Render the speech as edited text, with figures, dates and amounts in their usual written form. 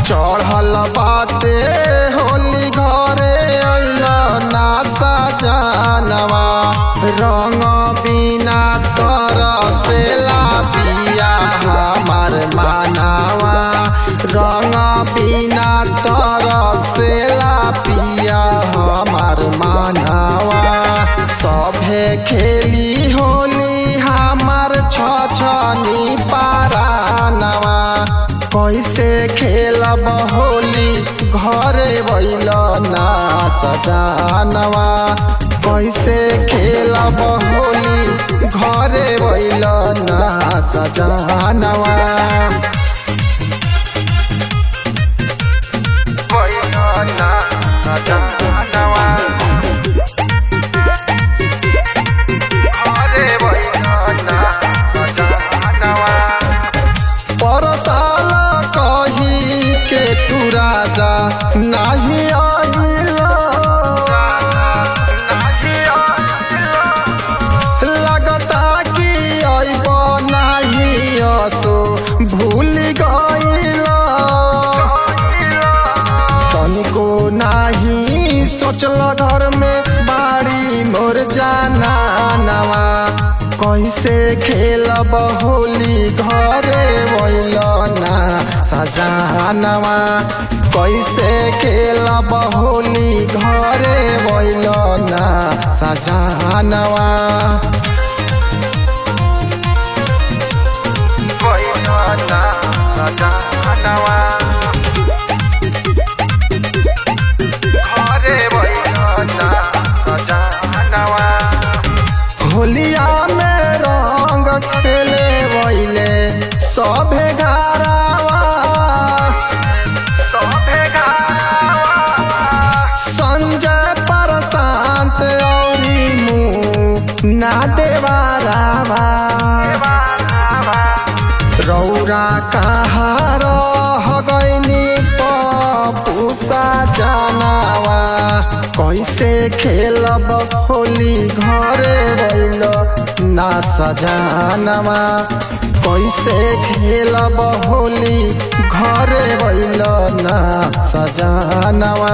चढ़ल बाटे होली घरे अइला ना सजनवा रंग बिना तरसेला पिया हमार मानवा रंग बिना तरसेला पिया हमार मानवा सभे खेली होली हमार छछनी पारानवा कैसे खेलब होली घरे बैल ना सजनवा कैसे खेलब होली घरे बैल ना सजनवा तू राजा नहीं आइला लगता कि अइब नहीं असो भूल गइला तनिको नहीं सोचल घर में बाड़ी मोर जाना नवा कैसे खेलब होली घरे बैल ना सजनवा कैसे खेलब होली घरे बैल ना सजनवा होलिया में रंग खेले बैले सभे घरवा संजय प्रशांत औरी मुँह ना देवारावा रौरा कहा रह गइनी पप्पू सजनवा कैसे खेलब होली घरे बैल ना सजनवा कैसे खेलब होली घरे बैल ना सजनवा।